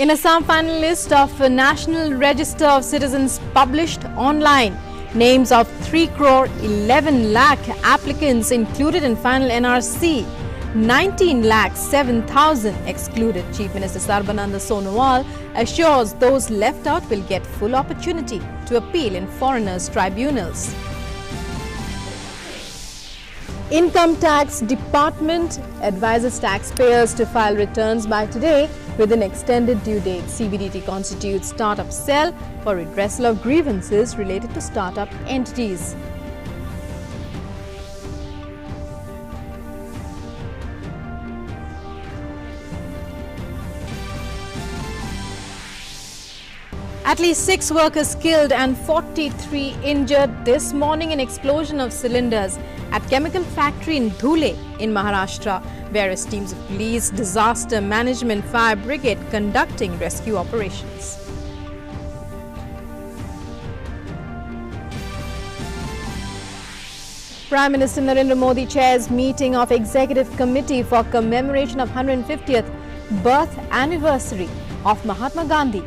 In Assam, final list of National Register of Citizens published online. Names of 3 crore 11 lakh applicants included in final NRC. 19 lakh 7,000 excluded. Chief Minister Sarbananda Sonowal assures those left out will get full opportunity to appeal in foreigners' tribunals. Income Tax Department advises taxpayers to file returns by today with an extended due date. CBDT constitutes startup cell for redressal of grievances related to startup entities. At least 6 workers killed and 43 injured this morning in explosion of cylinders at chemical factory in Dhule in Maharashtra. Various teams of police, disaster management, fire brigade conducting rescue operations. Prime Minister Narendra Modi chairs meeting of Executive Committee for commemoration of 150th birth anniversary of Mahatma Gandhi.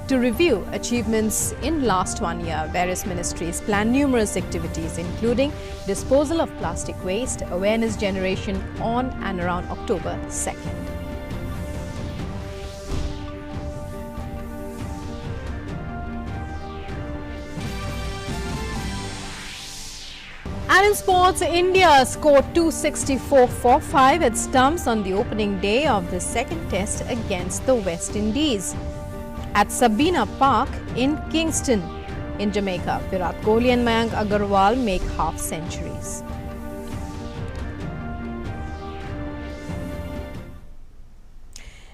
To review achievements in last 1 year, various ministries plan numerous activities including disposal of plastic waste, awareness generation on and around October 2nd. And in sports, India scored 264 for 5 at stumps on the opening day of the second test against the West Indies at India-Pak in Kingston in Jamaica. Virat Kohli and Mayank Agarwal make half centuries.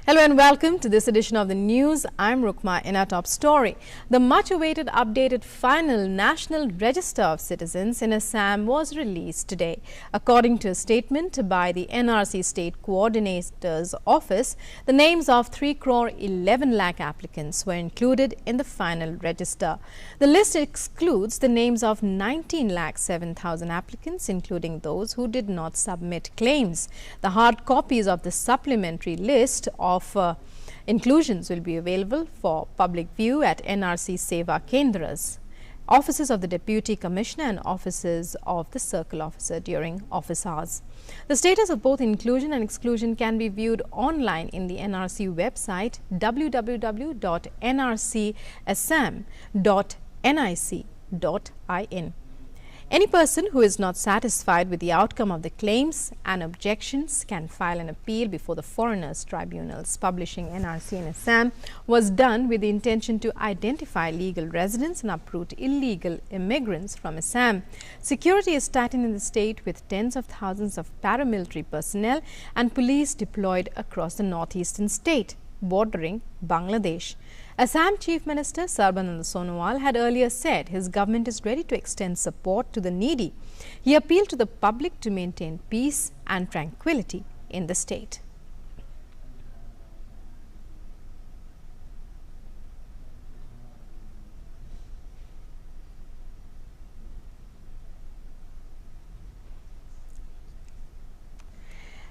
Hello and welcome to this edition of the news. I'm Rukma. In our top story, the much-awaited updated final National Register of Citizens in Assam was released today. According to a statement by the NRC State Coordinator's Office, the names of 3 crore 11 lakh applicants were included in the final register. The list excludes the names of 19 lakh 7,000 applicants, including those who did not submit claims. The hard copies of the supplementary list of inclusions will be available for public view at NRC Seva Kendras, offices of the Deputy Commissioner and offices of the Circle Officer during office hours. The status of both inclusion and exclusion can be viewed online in the NRC website www.nrcassam.nic.in. Any person who is not satisfied with the outcome of the claims and objections can file an appeal before the foreigners' tribunals. Publishing NRC in Assam was done with the intention to identify legal residents and uproot illegal immigrants from Assam. Security is tightened in the state with tens of thousands of paramilitary personnel and police deployed across the northeastern state bordering Bangladesh. Assam Chief Minister Sarbananda Sonowal had earlier said his government is ready to extend support to the needy. He appealed to the public to maintain peace and tranquility in the state.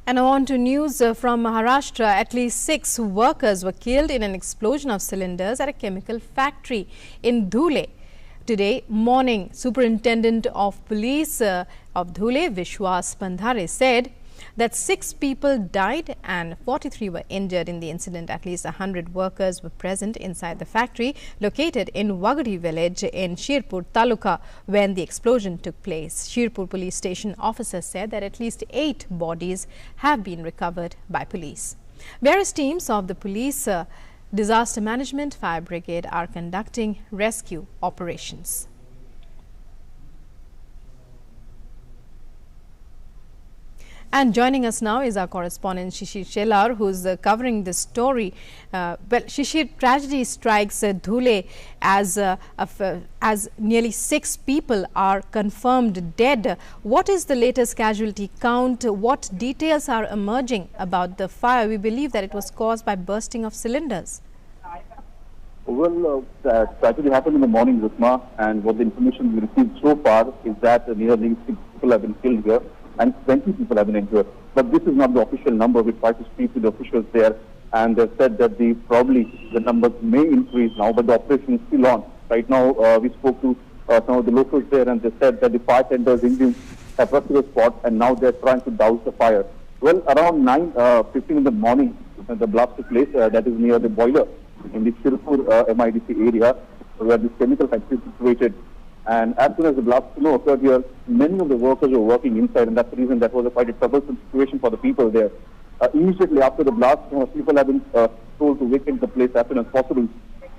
And on to news from Maharashtra. At least 6 workers were killed in an explosion of cylinders at a chemical factory in Dhule today morning. Superintendent of Police of Dhule, Vishwas Pandhare, said that 6 people died and 43 were injured in the incident. At least 100 workers were present inside the factory located in Wagadi village in Shirpur Taluka when the explosion took place. Shirpur police station officer said that at least 8 bodies have been recovered by police. Various teams of the police, disaster management, fire brigade are conducting rescue operations. And joining us now is our correspondent Shishir Shelar, who is covering this story. Shishir, tragedy strikes Dhule as nearly 6 people are confirmed dead. What is the latest casualty count? What details are emerging about the fire? We believe that it was caused by bursting of cylinders. Well, the tragedy happened in the morning, Rukma, and what the information we received so far is that nearly 6 people have been killed here and 20 people have been injured. But this is not the official number. We try to speak to the officials there. and they've said that probably the numbers may increase now, but the operation is still on. Right now, we spoke to some of the locals there, and they said that the fire tenders, engines have rushed to the spot, and now they're trying to douse the fire. Well, around 9:15 in the morning, the blast took place. That is near the boiler in the Tirupur MIDC area, where this chemical factory is situated. And as soon as the blast occurred here, many of the workers were working inside, and that's the reason that was quite a troublesome situation for the people there. Immediately after the blast, people have been told to vacate the place as soon as possible.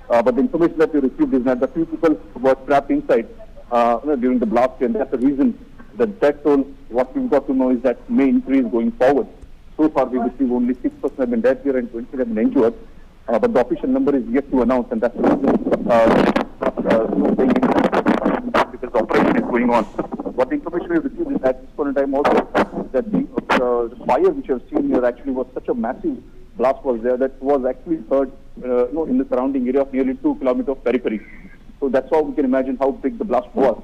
But the information that we received is that the few people were trapped inside during the blast, and that's the reason the death toll, what we've got to know is that may increase going forward. So far, we've received only 6 persons have been dead here and 20 have been injured. But the official number is yet to announce, and that's the reason because the operation is going on. What the information we received is at this point in time also that the fire which you have seen here actually was such a massive blast was there that was actually heard in the surrounding area of nearly 2 kilometers of periphery. So that's how we can imagine how big the blast was.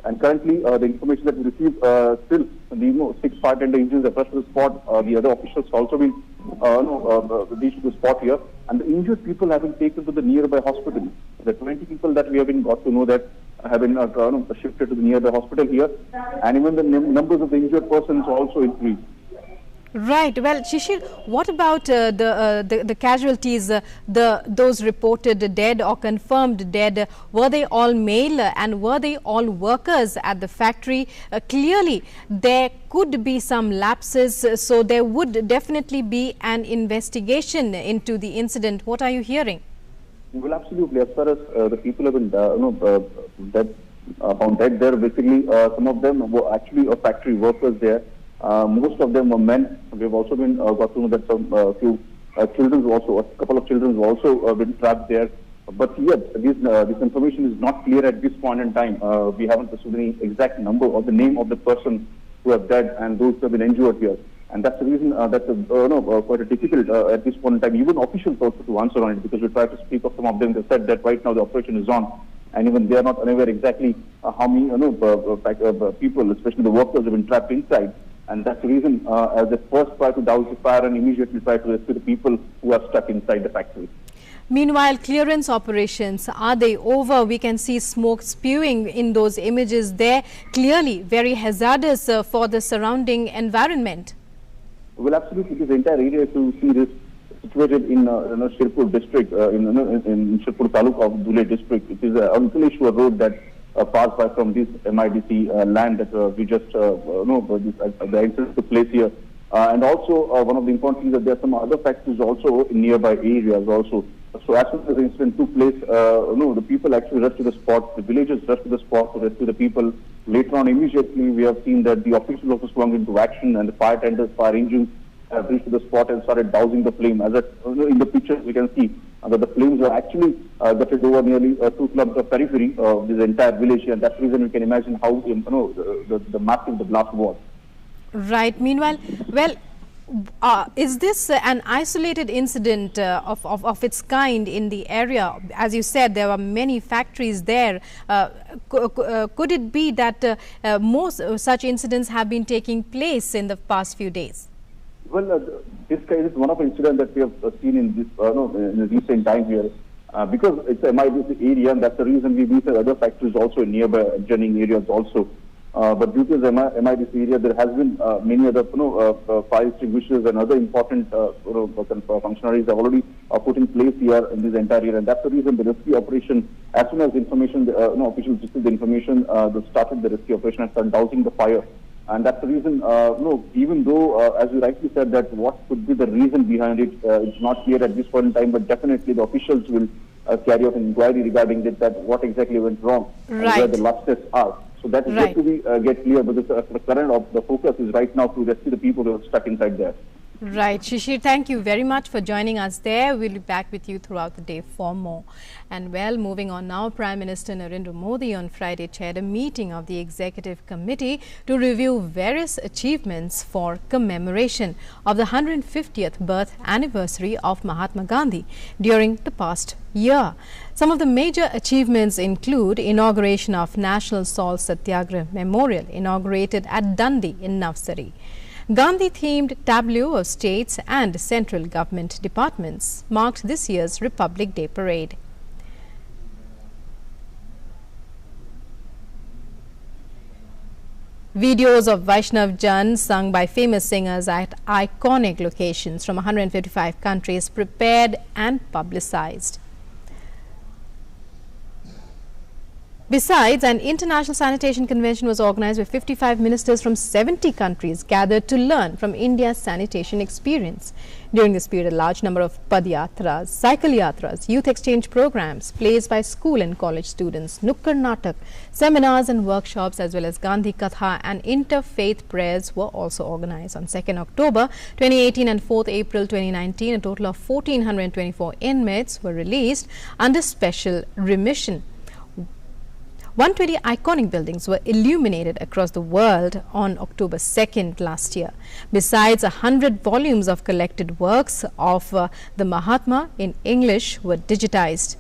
And currently, the information that we received still, the 6 fire tender engines have rushed to the spot. The other officials have also been reached to the spot here, and the injured people have been taken to the nearby hospital. The 20 people that we have been got to know that have been shifted to the nearby hospital here, and even the numbers of the injured persons also increased. Right. Well, Shishir, what about the casualties, those reported dead or confirmed dead? Were they all male and were they all workers at the factory? Clearly, there could be some lapses, so there would definitely be an investigation into the incident. What are you hearing? Well, absolutely. As far as the people have been found dead there, basically some of them were actually factory workers there. Most of them were men. We've also been got to know that some few children also, a couple of children also been trapped there. But yet, this information is not clear at this point in time. We haven't received any exact number or the name of the person who have died and those who have been injured here. And that's the reason that's quite difficult at this point in time. Even officials also to answer on it, because we tried to speak of some of them. They said that right now the operation is on, and even they are not unaware exactly how many people, especially the workers, have been trapped inside. And that's the reason as they first try to douse the fire and immediately try to rescue the people who are stuck inside the factory. Meanwhile, clearance operations, are they over? We can see smoke spewing in those images there. Clearly very hazardous for the surrounding environment. Well, absolutely. This entire area, to see this situated in Shirpur district, in Shirpur Taluk of Dhule district. It is an Ankleshwar road that passed by from this MIDC land that we just the entrance to place here. And also one of the important things that there are some other factories also in nearby areas also. So as soon as the incident took place, the people actually rushed to the spot, the villagers rushed to the spot to rescue the people. Later on, immediately we have seen that the officials also swung into action, and the fire tenders, fire engines have reached to the spot and started dousing the flame. As in the pictures we can see that the flames were actually gutted over nearly 2 kilometers periphery of this entire village, and that's the reason we can imagine how the massive the blast was. Right. Meanwhile, well, is this an isolated incident of its kind in the area? As you said, there are many factories there. Could it be that most such incidents have been taking place in the past few days? Well, this case is one of the incidents that we have seen in this in recent times here. Because it's a MIDC area, and that's the reason we visit other factories also in nearby adjoining areas also. But due to the MIDC area, there has been many other fire extinguishers and other important functionaries have already put in place here in this entire area, and that's the reason the rescue operation, as soon as the information, officials received the information, they started the rescue operation and started dousing the fire. And that's the reason, even though, as you rightly said, that what could be the reason behind it, it's not clear at this point in time, but definitely the officials will carry out an inquiry regarding it, that what exactly went wrong, and where the lapses are. So that is yet to get clear, but the current of the focus is right now to rescue the people who are stuck inside there. Right. Shishir, thank you very much for joining us there. We'll be back with you throughout the day for more. And well, moving on now, Prime Minister Narendra Modi on Friday chaired a meeting of the Executive Committee to review various achievements for commemoration of the 150th birth anniversary of Mahatma Gandhi during the past year. Some of the major achievements include inauguration of National Salt Satyagrah Memorial, inaugurated at Dundee in Navsari. Gandhi-themed tableau of states and central government departments marked this year's Republic Day parade. Videos of Vaishnav Jan sung by famous singers at iconic locations from 155 countries prepared and publicized. Besides, an international sanitation convention was organized where 55 ministers from 70 countries gathered to learn from India's sanitation experience. During this period, a large number of padyatras, cycle yatras, youth exchange programs, plays by school and college students, nukkad natak, seminars and workshops, as well as Gandhi Katha and interfaith prayers were also organized. On 2nd October 2018 and 4th April 2019, a total of 1,424 inmates were released under special remission. 120 iconic buildings were illuminated across the world on October 2nd last year. Besides, 100 volumes of collected works of the Mahatma in English were digitized.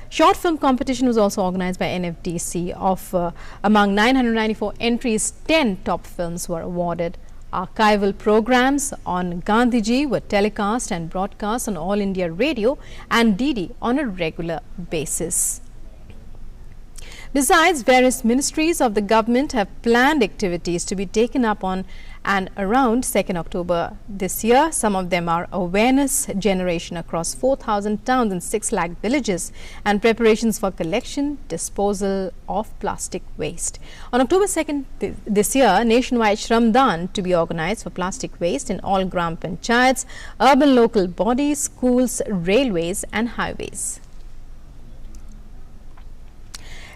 Short film competition was also organized by NFDC. Among 994 entries, 10 top films were awarded. Archival programs on Gandhiji were telecast and broadcast on All India Radio and DD on a regular basis. Besides, various ministries of the government have planned activities to be taken up on and around 2nd October this year. Some of them are awareness generation across 4,000 towns and 6 lakh villages and preparations for collection, disposal of plastic waste. On October 2nd this year, nationwide Shramdan to be organized for plastic waste in all Gram Panchayats, urban local bodies, schools, railways and highways.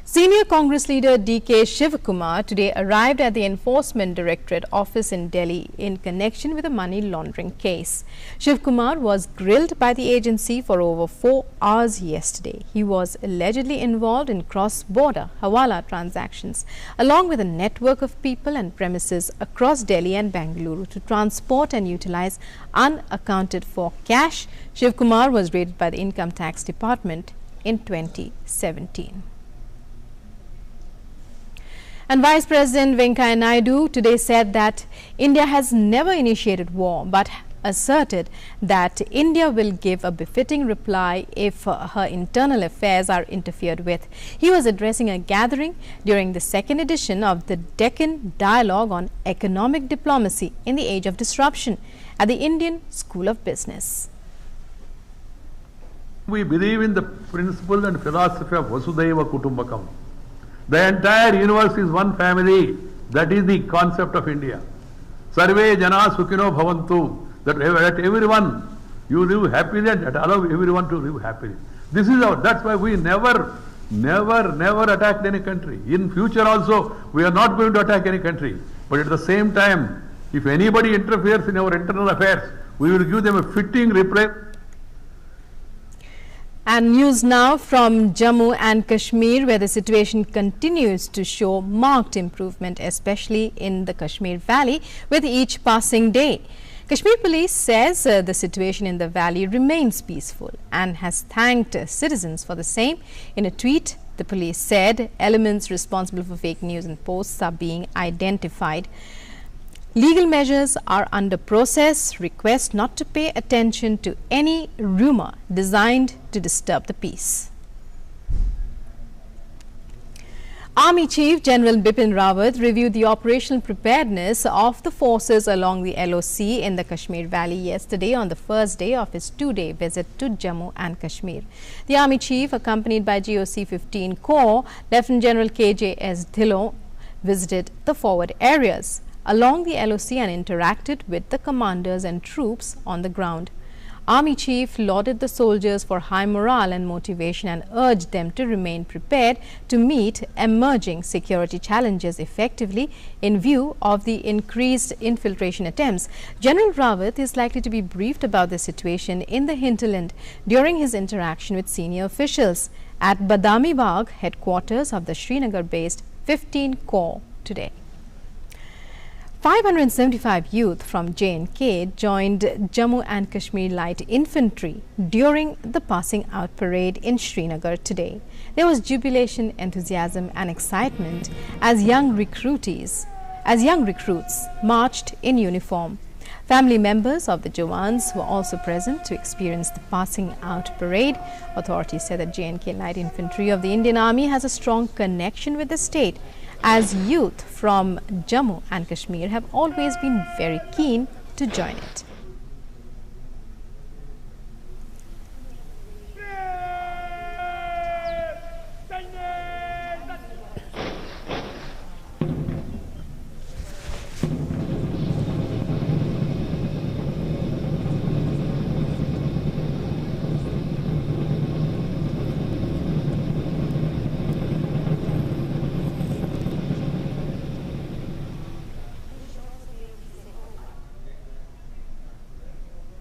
Senior Congress leader D.K. Shivakumar today arrived at the Enforcement Directorate office in Delhi in connection with a money laundering case. Shivakumar was grilled by the agency for over 4 hours yesterday. He was allegedly involved in cross-border hawala transactions, along with a network of people and premises across Delhi and Bengaluru to transport and utilize unaccounted for cash. Shivakumar was raided by the Income Tax Department in 2017. And Vice President Venkaiah Naidu today said that India has never initiated war, but asserted that India will give a befitting reply if her internal affairs are interfered with. He was addressing a gathering during the 2nd edition of the Deccan Dialogue on Economic Diplomacy in the Age of Disruption at the Indian School of Business. We believe in the principle and philosophy of Vasudhaiva Kutumbakam. The entire universe is one family. That is the concept of India. Sarve jana sukhino bhavantu. That everyone, you live happily and allow everyone to live happily. This is our, that's why we never attacked any country. In future also, we are not going to attack any country. But at the same time, if anybody interferes in our internal affairs, we will give them a fitting reply. And news now from Jammu and Kashmir, where the situation continues to show marked improvement, especially in the Kashmir Valley, with each passing day. Kashmir Police says the situation in the valley remains peaceful and has thanked citizens for the same. In a tweet, the police said elements responsible for fake news and posts are being identified. Legal measures are under process. Request not to pay attention to any rumor designed to disturb the peace. Army Chief General Bipin Rawat reviewed the operational preparedness of the forces along the LOC in the Kashmir Valley yesterday on the first day of his 2-day visit to Jammu and Kashmir. The Army Chief, accompanied by GOC 15 Corps, Lieutenant General KJS Dhillon, visited the forward areas along the LOC and interacted with the commanders and troops on the ground. Army Chief lauded the soldiers for high morale and motivation and urged them to remain prepared to meet emerging security challenges effectively in view of the increased infiltration attempts. General Rawat is likely to be briefed about the situation in the hinterland during his interaction with senior officials at Badami Bagh, headquarters of the Srinagar-based 15 Corps today. 575 youth from J&K joined Jammu and Kashmir Light Infantry during the passing out parade in Srinagar today. There was jubilation, enthusiasm and excitement as young recruitees as young recruits marched in uniform. Family members of the Jawans were also present to experience the passing out parade. Authorities said that J&K Light Infantry of the Indian Army has a strong connection with the state, as youth from Jammu and Kashmir have always been very keen to join it.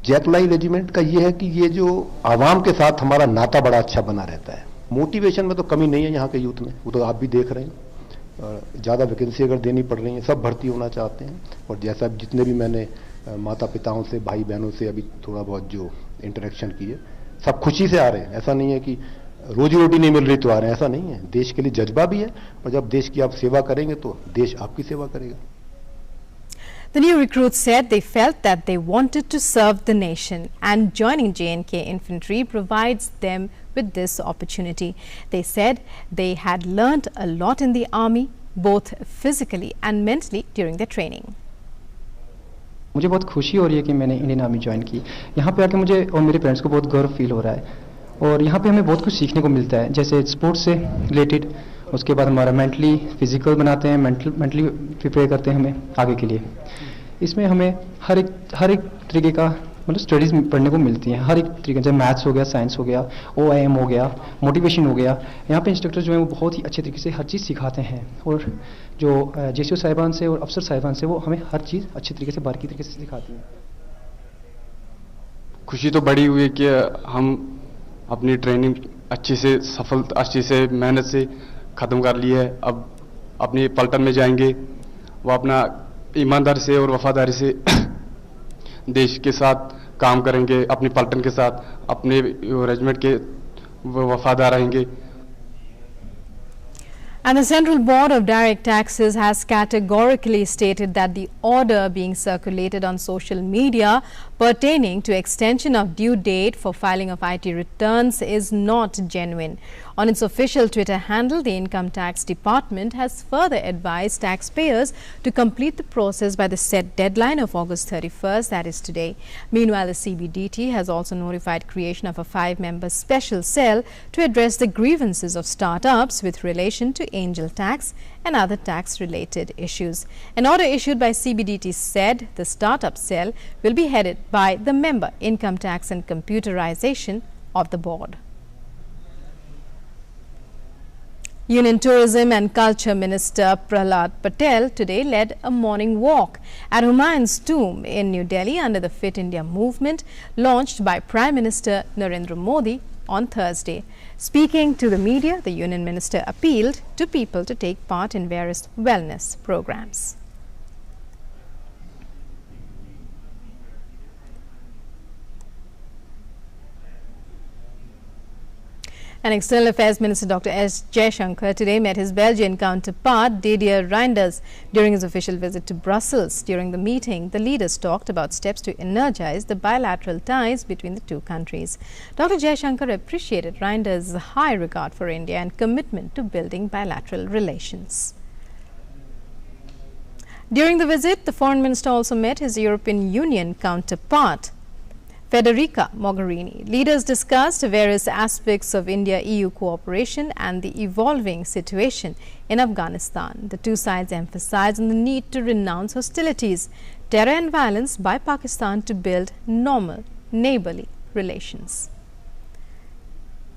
जैतलाई regiment का ये है कि ये जो आवाम के साथ हमारा नाता बड़ा अच्छा बना रहता है। मोटिवेशन में तो कमी नहीं है यहाँ के यूथ में, वो तो आप भी देख रहे हैं। ज़्यादा वैकेंसी अगर देनी पड़ रही है, सब भर्ती होना चाहते हैं। और जैसा जितने भी मैंने माता पिताओं से, भाई बहनों से अभी थोड़ा बहुत जो इंटरेक्शन की है, सब खुशी से आ रहे हैं। ऐसा नहीं है कि रोजी रोटी नहीं मिल रही तो आ रहे हैं, ऐसा नहीं है। देश के लिए जज्बा भी है, और जब देश की आप सेवा करेंगे तो देश आपकी सेवा करेगा। The new recruits said they felt that they wanted to serve the nation, and joining J&K Infantry provides them with this opportunity. They said they had learnt a lot in the army, both physically and mentally during their training. मुझे बहुत खुशी हो रही है कि मैंने Indian army join की। यहाँ पे आके मुझे और मेरे पेरेंट्स को बहुत गर्व फील हो रहा है, और यहाँ पे हमें बहुत कुछ सीखने को मिलता है, जैसे स्पोर्ट्स से रिलेटेड। उसके बाद हमारा मेंटली फिजिकल बनाते हैं, मेंटली प्रिपेयर करते हैं हमें आगे के लिए। इसमें हमें हर एक तरीके का मतलब स्टडीज़ पढ़ने को मिलती हैं, हर एक तरीके से। मैथ्स हो गया, साइंस हो गया, OIM हो गया, मोटिवेशन हो गया। यहाँ पे इंस्ट्रक्टर जो है वो बहुत ही अच्छे तरीके से हर चीज़ सिखाते हैं, और जो JCO साहिबान से और अफसर साहिबान से वो हमें हर चीज़ अच्छे तरीके से, बारीकी तरीके से सिखाती हैं। खुशी तो बड़ी हुई कि हम अपनी ट्रेनिंग अच्छे से मेहनत से ख़त्म कर ली है। अब अपनी पलटन में जाएंगे, वो अपना ईमानदारी से और वफादारी से देश के साथ काम करेंगे, अपनी पलटन के साथ, अपने रेजिमेंट के वफादार रहेंगे। And the Central Board of Direct Taxes has categorically stated that the order being circulated on social media pertaining to extension of due date for filing of IT returns is not genuine. On its official Twitter handle, the Income Tax Department has further advised taxpayers to complete the process by the set deadline of August 31st, that is today. Meanwhile, the CBDT has also notified creation of a 5-member special cell to address the grievances of startups with relation to angel tax and other tax-related issues. An order issued by CBDT said the startup cell will be headed by the member Income Tax and Computerization of the board. Union Tourism and Culture Minister Prahlad Patel today led a morning walk at Humayun's tomb in New Delhi under the Fit India movement launched by Prime Minister Narendra Modi on Thursday. Speaking to the media, the Union Minister appealed to people to take part in various wellness programs. And External Affairs Minister Dr. S. Jaishankar today met his Belgian counterpart Didier Reynders during his official visit to Brussels. During the meeting, the leaders talked about steps to energize the bilateral ties between the two countries. Dr. Jaishankar appreciated Reynders' high regard for India and commitment to building bilateral relations. During the visit, the Foreign Minister also met his European Union counterpart Federica Mogherini. Leaders discussed various aspects of India-EU cooperation and the evolving situation in Afghanistan. The two sides emphasized on the need to renounce hostilities, terror and violence by Pakistan to build normal neighborly relations.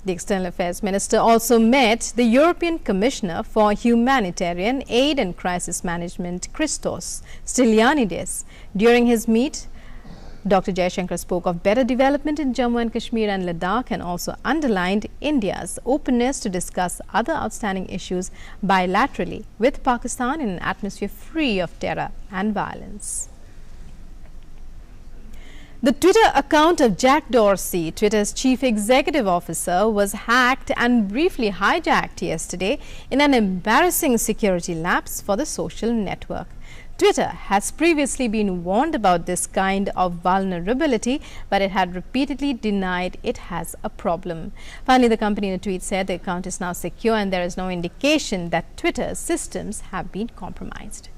The External Affairs Minister also met the European Commissioner for Humanitarian Aid and Crisis Management, Christos Stylianides. During his meet, Dr. Jaishankar spoke of better development in Jammu and Kashmir and Ladakh and also underlined India's openness to discuss other outstanding issues bilaterally with Pakistan in an atmosphere free of terror and violence. The Twitter account of Jack Dorsey, Twitter's chief executive officer, was hacked and briefly hijacked yesterday in an embarrassing security lapse for the social network. Twitter has previously been warned about this kind of vulnerability, but it had repeatedly denied it has a problem. Finally, the company in a tweet said the account is now secure and there is no indication that Twitter's systems have been compromised.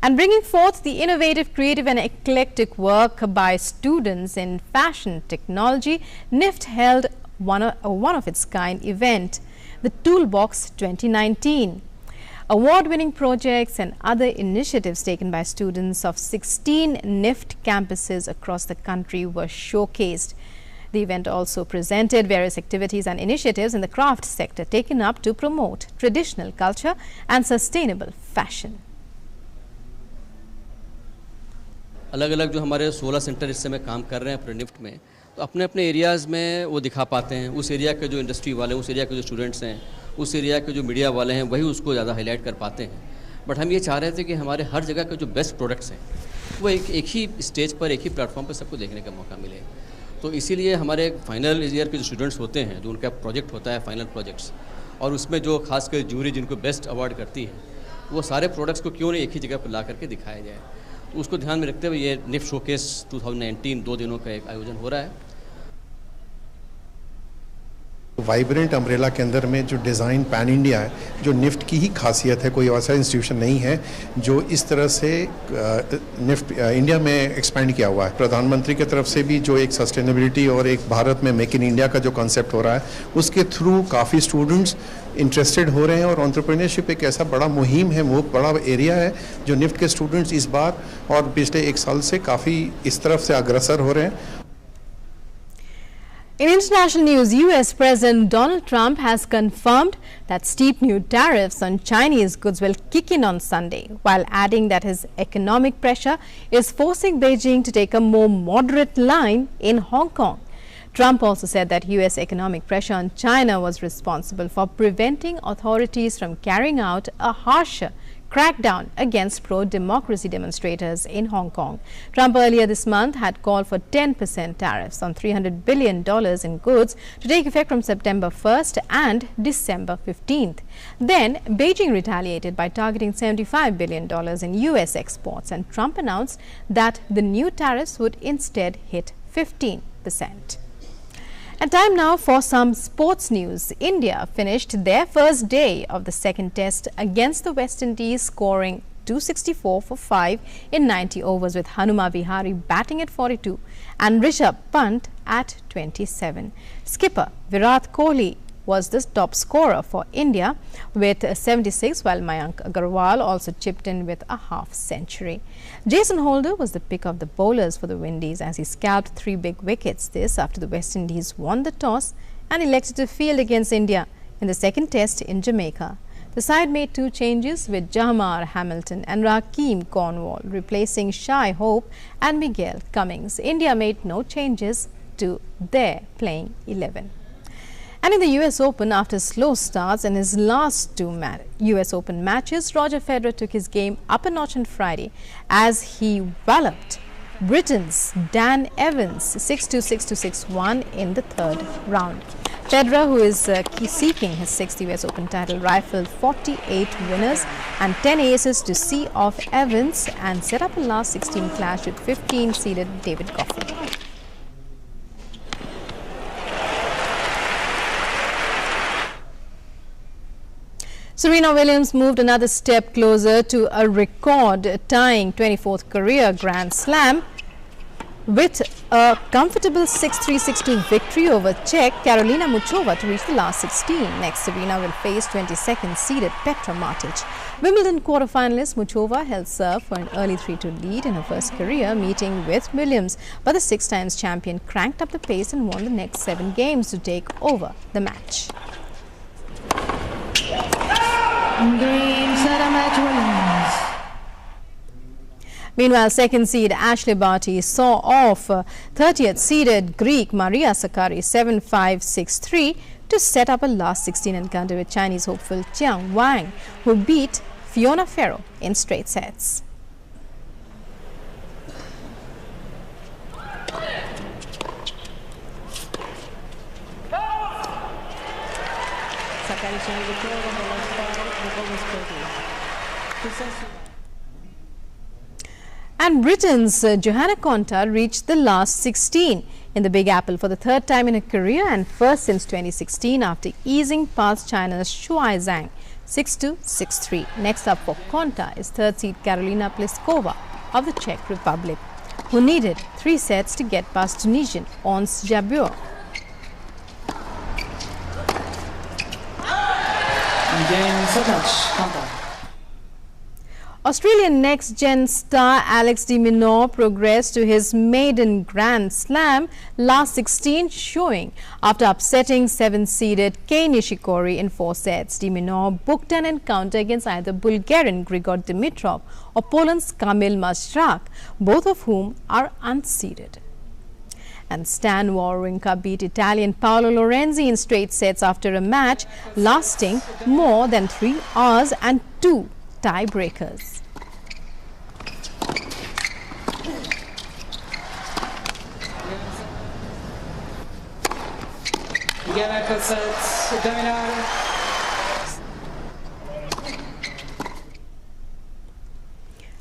And bringing forth the innovative, creative and eclectic work by students in fashion technology, NIFT held one of its kind event, the Toolbox 2019. Award-winning projects and other initiatives taken by students of 16 NIFT campuses across the country were showcased. The event also presented various activities and initiatives in the craft sector taken up to promote traditional culture and sustainable fashion. अलग अलग जो हमारे 16 centre इस समय काम कर रहे हैं प्रीनिफ्ट में, तो अपने अपने एरियाज़ में वो दिखा पाते हैं। उस एरिया के जो इंडस्ट्री वाले, उस एरिया के जो स्टूडेंट्स हैं, उस एरिया के जो मीडिया वाले हैं, वही उसको ज़्यादा हाईलाइट कर पाते हैं। बट हम ये चाह रहे थे कि हमारे हर जगह के जो बेस्ट प्रोडक्ट्स हैं वो एक ही स्टेज पर, एक ही प्लेटफॉर्म पर सबको देखने का मौका मिले। तो इसीलिए हमारे फाइनल ईयर के जो स्टूडेंट्स होते हैं, जो उनका प्रोजेक्ट होता है फाइनल प्रोजेक्ट्स, और उसमें जो खासकर जूरी जिनको बेस्ट अवार्ड करती है, वो सारे प्रोडक्ट्स को क्यों नहीं एक ही जगह पर ला करके दिखाया जाए। तो उसको ध्यान में रखते हुए ये निफ्ट शोकेस 2019 2 दिनों का एक आयोजन हो रहा है। वाइब्रेंट अम्ब्रेला के अंदर में जो डिज़ाइन पैन इंडिया है, जो निफ्ट की ही खासियत है, कोई ऐसा इंस्टीट्यूशन नहीं है जो इस तरह से निफ्ट इंडिया में एक्सपेंड किया हुआ है। प्रधानमंत्री की तरफ से भी जो एक सस्टेनेबिलिटी और एक भारत में मेक इन इंडिया का जो कॉन्सेप्ट हो रहा है, उसके थ्रू काफ़ी स्टूडेंट्स इंटरेस्टेड हो रहे हैं। और एंटरप्रेन्योरशिप एक ऐसा बड़ा मुहिम है, वो बड़ा एरिया है जो निफ्ट के स्टूडेंट्स इस बार और पिछले 1 साल से काफ़ी इस तरफ से अग्रसर हो रहे हैं। In international news, US President Donald Trump has confirmed that steep new tariffs on Chinese goods will kick in on Sunday, while adding that his economic pressure is forcing Beijing to take a more moderate line in Hong Kong. Trump also said that US economic pressure on China was responsible for preventing authorities from carrying out a harsher crackdown against pro-democracy demonstrators in Hong Kong. Trump earlier this month had called for 10% tariffs on $300 billion in goods to take effect from September 1st and December 15th. Then Beijing retaliated by targeting $75 billion in US exports, and Trump announced that the new tariffs would instead hit 15%. And time now for some sports news. India finished their first day of the second test against the West Indies, scoring 264 for 5 in 90 overs, with Hanuma Vihari batting at 42 and Rishabh Pant at 27. Skipper Virat Kohli was the top scorer for India with 76, while Mayank Agarwal also chipped in with a half century. Jason Holder was the pick of the bowlers for the Windies as he scalped 3 big wickets. This after the West Indies won the toss and elected to field against India in the second test in Jamaica. The side made 2 changes, with Jahmar Hamilton and Rakeem Cornwall replacing Shai Hope and Miguel Cummings. India made no changes to their playing 11. And in the US Open, after slow starts in his last 2 US Open matches, Roger Federer took his game up a notch on Friday as he walloped Britain's Dan Evans 6-2, 6-2, 6-1 in the 3rd round. Federer, who is seeking his 6th US Open title, rifled 48 winners and 10 aces to see off Evans and set up a last 16 clash with 15-seeded David Goffin. Serena Williams moved another step closer to a record-tying 24th career Grand Slam with a comfortable 6-3, 6-2 victory over Czech Karolina Muchova to reach the last 16. Next, Serena will face 22nd seeded Petra Martic. Wimbledon quarterfinalist Muchova held serve for an early 3-2 lead in her first career meeting with Williams, but the 6 times champion cranked up the pace and won the next 7 games to take over the match. Game, set, and match Williams. Meanwhile, second seed Ashley Barty saw off 30th seeded Greek Maria Sakkari 7-5, 6-3 to set up a last 16 encounter with Chinese hopeful Jiang Wang, who beat Fiona Ferro in straight sets. Sakkari showing the tail on the left side with And Britain's Johanna Konta reached the last 16 in the Big Apple for the third time in her career and first since 2016 after easing past China's Shuai Zhang 6-2, 6-3. Next up for Konta is third seed Karolina Pliskova of the Czech Republic, who needed 3 sets to get past Tunisian Ons Jabeur. Game, set match, Konta. Australian next-gen star Alex de Minaur progressed to his maiden Grand Slam last 16 showing after upsetting 7-seeded Kei Nishikori in 4 sets. De Minaur booked an encounter against either Bulgarian Grigor Dimitrov or Poland's Kamil Mazurczak, both of whom are unseeded. And Stan Wawrinka beat Italian Paolo Lorenzi in straight sets after a match lasting more than 3 hours and 2 tiebreakers.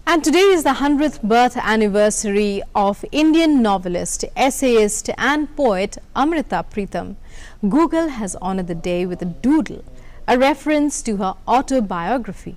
And today is the 100th birth anniversary of Indian novelist, essayist and poet Amrita Pritham. Google has honored the day with a doodle, a reference to her autobiography.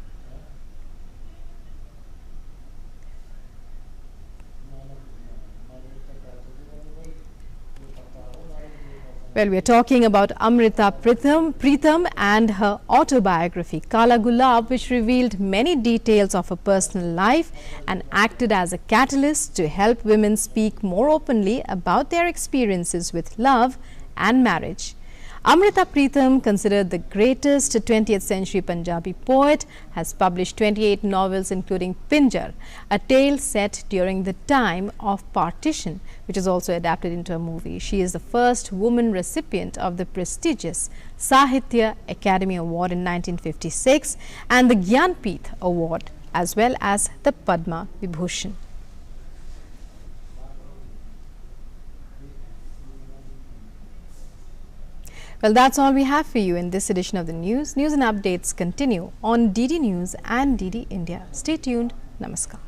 Well, we are talking about Amrita Pritham and her autobiography, Kala Gulab, which revealed many details of her personal life and acted as a catalyst to help women speak more openly about their experiences with love and marriage. Amrita Pritham, considered the greatest 20th century Punjabi poet, has published 28 novels including Pinjar, a tale set during the time of partition, which is also adapted into a movie. She is the first woman recipient of the prestigious Sahitya Academy Award in 1956 and the Gyanpith Award, as well as the Padma Vibhushan. Well, that's all we have for you in this edition of the news. News and updates continue on DD News and DD India. Stay tuned. Namaskar.